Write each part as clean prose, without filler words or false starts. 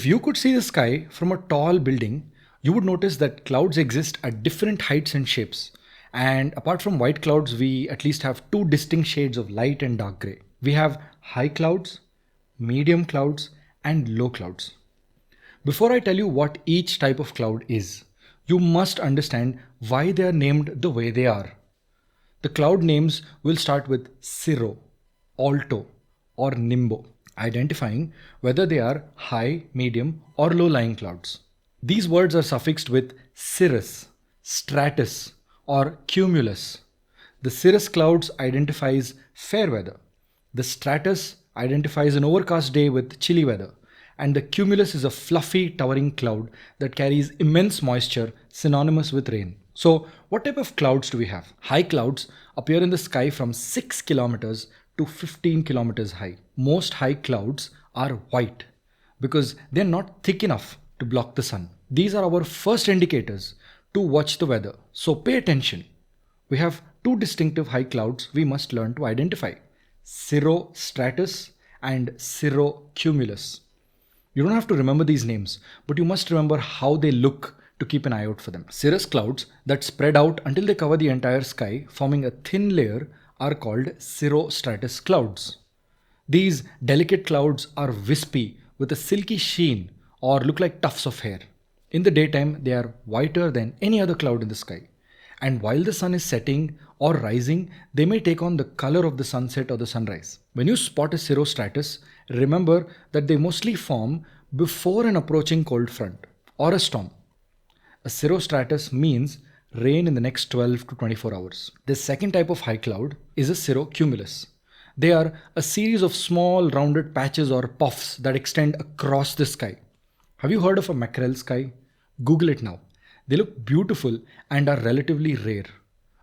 If you could see the sky from a tall building, you would notice that clouds exist at different heights and shapes. And apart from white clouds, we at least have two distinct shades of light and dark gray. We have high clouds, medium clouds, and low clouds. Before I tell you what each type of cloud is, you must understand why they are named the way they are. The cloud names will start with cirro, alto, or nimbo, identifying whether they are high, medium, or low-lying clouds. These words are suffixed with cirrus, stratus, or cumulus. The cirrus clouds identifies fair weather. The stratus identifies an overcast day with chilly weather. And the cumulus is a fluffy, towering cloud that carries immense moisture, synonymous with rain. So, what type of clouds do we have? High clouds appear in the sky from 6 kilometers to 15 kilometers high. Most high clouds are white because they're not thick enough to block the sun. These are our first indicators to watch the weather. So, pay attention. We have two distinctive high clouds we must learn to identify: cirrostratus and cirrocumulus. You don't have to remember these names, but you must remember how they look to keep an eye out for them. Cirrus clouds that spread out until they cover the entire sky, forming a thin layer, are called cirrostratus clouds. These delicate clouds are wispy with a silky sheen or look like tufts of hair. In the daytime, they are whiter than any other cloud in the sky. And while the sun is setting or rising, they may take on the color of the sunset or the sunrise. When you spot a cirrostratus, remember that they mostly form before an approaching cold front or a storm. A cirrostratus means rain in the next 12 to 24 hours. The second type of high cloud is a cirrocumulus. They are a series of small rounded patches or puffs that extend across the sky. Have you heard of a mackerel sky? Google it now. They look beautiful and are relatively rare.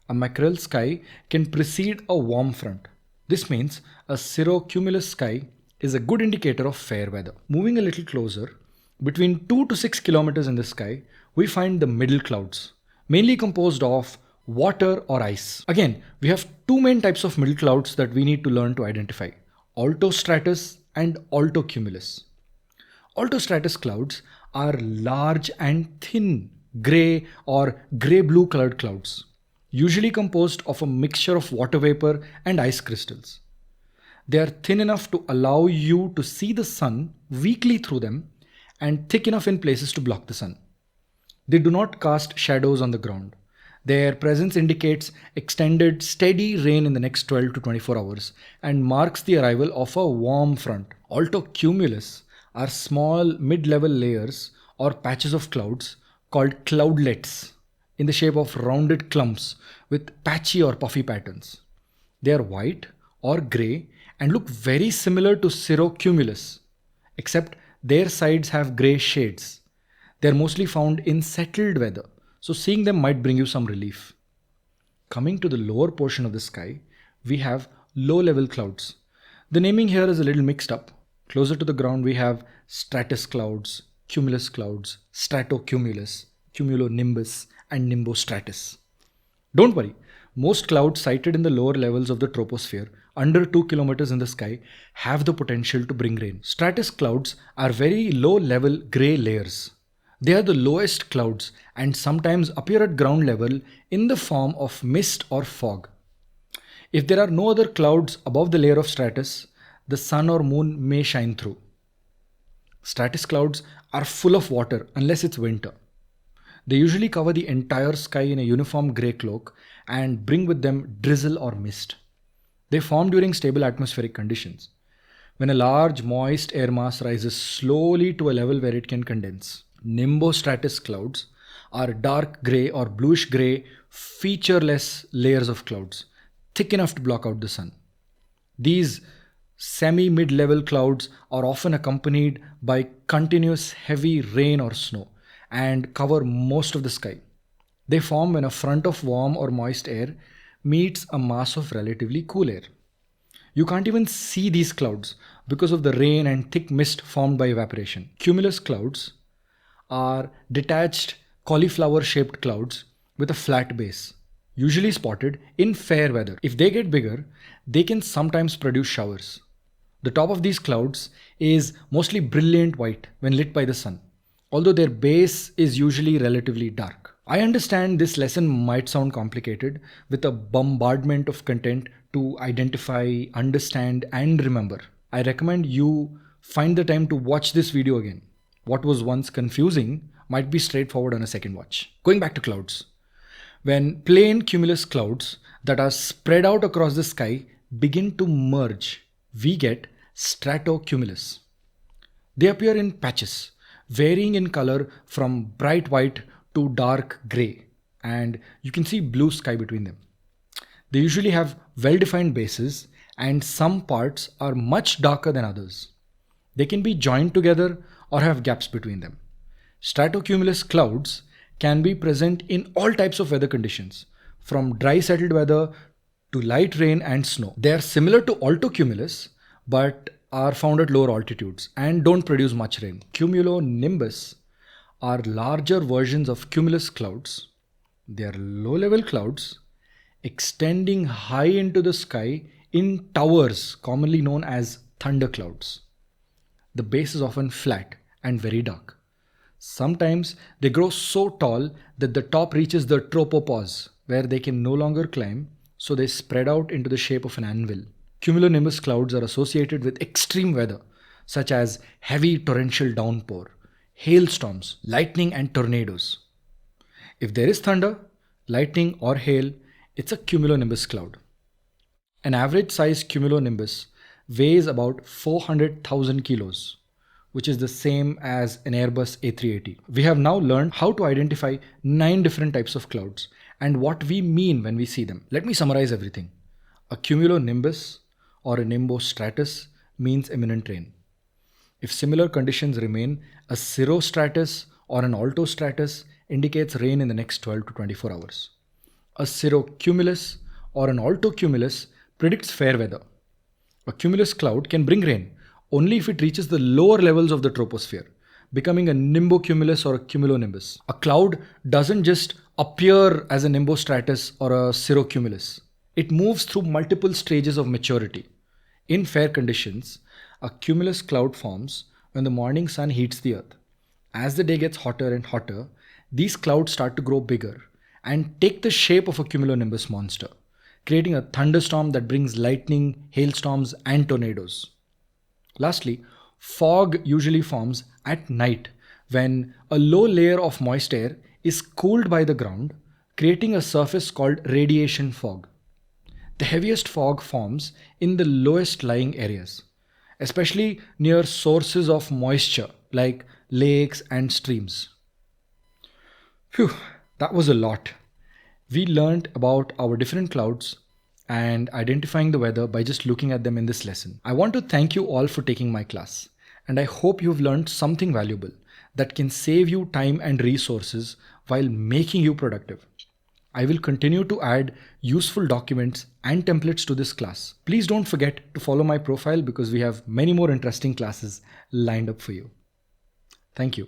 A mackerel sky can precede a warm front. This means a cirrocumulus sky is a good indicator of fair weather. Moving a little closer, between 2 to 6 kilometers in the sky, we find the middle clouds, mainly composed of water or ice. Again, we have two main types of middle clouds that we need to learn to identify: altostratus and altocumulus. Altostratus clouds are large and thin grey or grey-blue colored clouds, usually composed of a mixture of water vapor and ice crystals. They are thin enough to allow you to see the sun weakly through them and thick enough in places to block the sun. They do not cast shadows on the ground. Their presence indicates extended, steady rain in the next 12 to 24 hours and marks the arrival of a warm front. Altocumulus are small mid-level layers or patches of clouds called cloudlets in the shape of rounded clumps with patchy or puffy patterns. They are white or grey and look very similar to cirrocumulus, except their sides have grey shades. They are mostly found in settled weather, so seeing them might bring you some relief. Coming to the lower portion of the sky, we have low-level clouds. The naming here is a little mixed up. Closer to the ground, we have stratus clouds, cumulus clouds, stratocumulus, cumulonimbus, and nimbostratus. Don't worry, most clouds sighted in the lower levels of the troposphere, under 2 kilometers in the sky, have the potential to bring rain. Stratus clouds are very low-level grey layers. They are the lowest clouds and sometimes appear at ground level in the form of mist or fog. If there are no other clouds above the layer of stratus, the sun or moon may shine through. Stratus clouds are full of water unless it's winter. They usually cover the entire sky in a uniform grey cloak and bring with them drizzle or mist. They form during stable atmospheric conditions, when a large moist air mass rises slowly to a level where it can condense. Nimbostratus clouds are dark grey or bluish grey, featureless layers of clouds, thick enough to block out the sun. These semi-mid-level clouds are often accompanied by continuous heavy rain or snow and cover most of the sky. They form when a front of warm or moist air meets a mass of relatively cool air. You can't even see these clouds because of the rain and thick mist formed by evaporation. Cumulus clouds are detached cauliflower-shaped clouds with a flat base, usually spotted in fair weather. If they get bigger, they can sometimes produce showers. The top of these clouds is mostly brilliant white when lit by the sun, although their base is usually relatively dark. I understand this lesson might sound complicated with a bombardment of content to identify, understand, and remember. I recommend you find the time to watch this video again. What was once confusing might be straightforward on a second watch. Going back to clouds. When plain cumulus clouds that are spread out across the sky begin to merge, we get stratocumulus. They appear in patches, varying in color from bright white to dark grey, and you can see blue sky between them. They usually have well-defined bases, and some parts are much darker than others. They can be joined together or have gaps between them. Stratocumulus clouds can be present in all types of weather conditions, from dry settled weather to light rain and snow. They are similar to altocumulus, but are found at lower altitudes and don't produce much rain. Cumulonimbus are larger versions of cumulus clouds. They are low-level clouds extending high into the sky in towers, commonly known as thunderclouds. The base is often flat and very dark. Sometimes they grow so tall that the top reaches the tropopause, where they can no longer climb, so they spread out into the shape of an anvil. Cumulonimbus clouds are associated with extreme weather, such as heavy torrential downpour, hailstorms, lightning, and tornadoes. If there is thunder, lightning, or hail, it's a cumulonimbus cloud. An average size cumulonimbus weighs about 400,000 kilos, which is the same as an Airbus A380. We have now learned how to identify 9 different types of clouds and what we mean when we see them. Let me summarize everything. A cumulonimbus or a nimbostratus means imminent rain. If similar conditions remain, a cirrostratus or an altostratus indicates rain in the next 12 to 24 hours. A cirrocumulus or an altocumulus predicts fair weather. A cumulus cloud can bring rain only if it reaches the lower levels of the troposphere, becoming a nimbocumulus or a cumulonimbus. A cloud doesn't just appear as a nimbostratus or a cirrocumulus. It moves through multiple stages of maturity. In fair conditions, a cumulus cloud forms when the morning sun heats the earth. As the day gets hotter and hotter, these clouds start to grow bigger and take the shape of a cumulonimbus monster, creating a thunderstorm that brings lightning, hailstorms, and tornadoes. Lastly, fog usually forms at night when a low layer of moist air is cooled by the ground, creating a surface called radiation fog. The heaviest fog forms in the lowest lying areas, especially near sources of moisture like lakes and streams. Phew, that was a lot. We learned about our different clouds and identifying the weather by just looking at them in this lesson. I want to thank you all for taking my class, and I hope you've learned something valuable that can save you time and resources while making you productive. I will continue to add useful documents and templates to this class. Please don't forget to follow my profile because we have many more interesting classes lined up for you. Thank you.